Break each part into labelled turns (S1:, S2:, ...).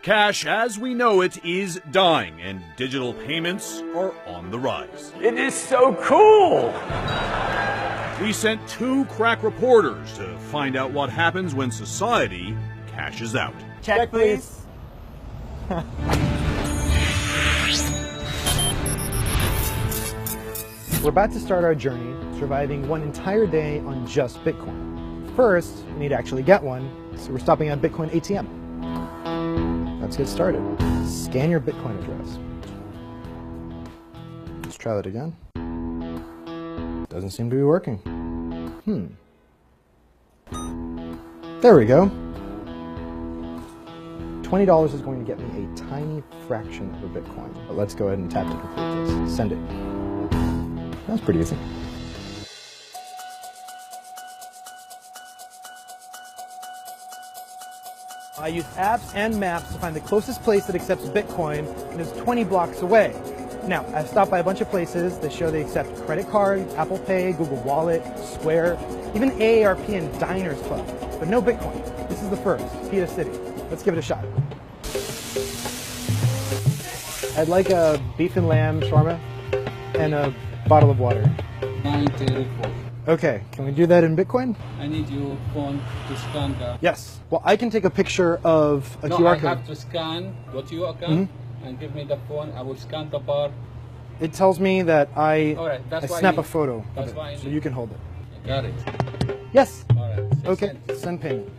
S1: Cash as we know it is dying, and digital payments are on the rise.
S2: It is so cool!
S1: We sent 2 crack reporters to find out what happens when society cashes out.
S3: Check, please. We're about to start our journey, surviving one entire day on just Bitcoin. First, we need to actually get one, so we're stopping at Bitcoin ATM. Let's get started. Scan your Bitcoin address. Let's try that again. Doesn't seem to be working. There we go. $20 is going to get me a tiny fraction of a Bitcoin. But let's go ahead and tap to complete this. Send it. That's pretty easy. I use apps and maps to find the closest place that accepts Bitcoin, and it's 20 blocks away. Now, I've stopped by a bunch of places that show they accept credit card, Apple Pay, Google Wallet, Square, even AARP and Diners Club, but no Bitcoin. This is the first, Pita City. Let's give it a shot. I'd like a beef and lamb shawarma and a bottle of water.
S4: 934.
S3: Okay, can we do that in Bitcoin?
S4: I need your phone to scan the...
S3: Yes. Well, I can take a picture of a QR code.
S4: I have to scan. Go to your account and give me the phone. I will scan the bar.
S3: It tells me that I snap a photo
S4: That's
S3: of
S4: why
S3: it, so you can hold it.
S4: Got it.
S3: Yes.
S4: All right.
S3: Okay, send payment.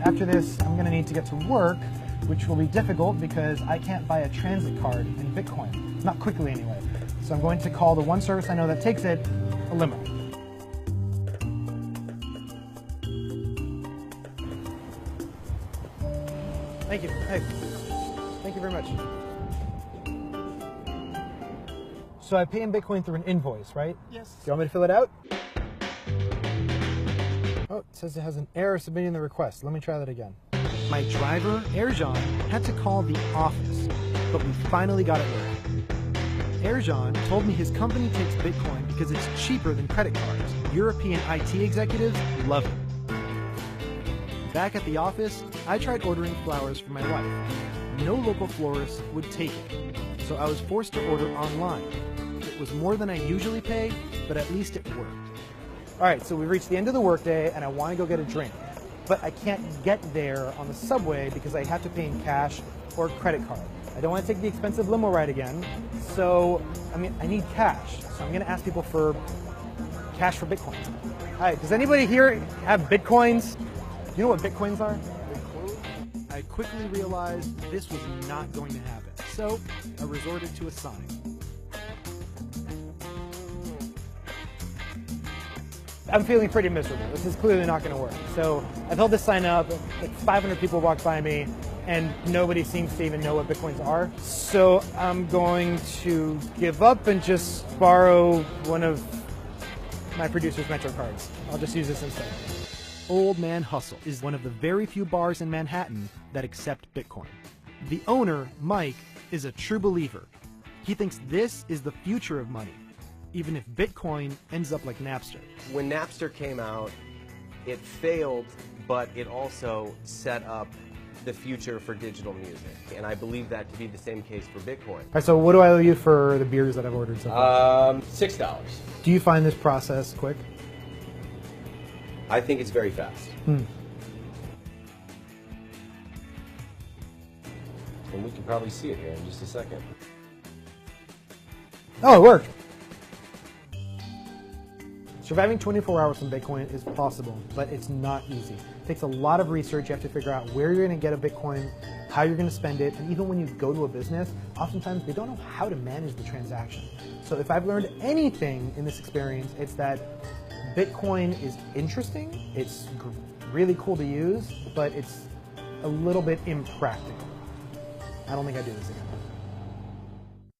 S3: After this, I'm going to need to get to work, which will be difficult because I can't buy a transit card in Bitcoin. Not quickly anyway. So I'm going to call the one service I know that takes it, a limo. Thank you. Hey, thank you very much. So I pay in Bitcoin through an invoice, right?
S4: Yes.
S3: Do you want me to fill it out? Oh, it says it has an error submitting the request. Let me try that again. My driver, Erjan, had to call the office, but we finally got it working. Erjan told me his company takes Bitcoin because it's cheaper than credit cards. European IT executives love it. Back at the office, I tried ordering flowers for my wife. No local florist would take it, so I was forced to order online. It was more than I usually pay, but at least it worked. All right, so we've reached the end of the workday and I want to go get a drink, but I can't get there on the subway because I have to pay in cash or credit card. I don't want to take the expensive limo ride again, so I need cash. So I'm going to ask people for cash for Bitcoin. Hi, does anybody here have Bitcoins? You know what Bitcoins are? I quickly realized this was not going to happen, so I resorted to a sign. I'm feeling pretty miserable. This is clearly not going to work. So I've held this sign up, like 500 people walked by me, and nobody seems to even know what Bitcoins are. So I'm going to give up and just borrow one of my producer's Metro cards. I'll just use this instead. Old Man Hustle is one of the very few bars in Manhattan that accept Bitcoin. The owner, Mike, is a true believer. He thinks this is the future of money, even if Bitcoin ends up like Napster.
S5: When Napster came out, it failed, but it also set up the future for digital music. And I believe that to be the same case for Bitcoin.
S3: All right, so what do I owe you for the beers that I've ordered so far?
S5: $6.
S3: Do you find this process quick?
S5: I think it's very fast. And we can probably see it here in just a second.
S3: Oh, it worked. Surviving 24 hours from Bitcoin is possible, but it's not easy. It takes a lot of research. You have to figure out where you're going to get a Bitcoin, how you're going to spend it, and even when you go to a business, oftentimes they don't know how to manage the transaction. So if I've learned anything in this experience, it's that Bitcoin is interesting, it's really cool to use, but it's a little bit impractical. I don't think I do this again.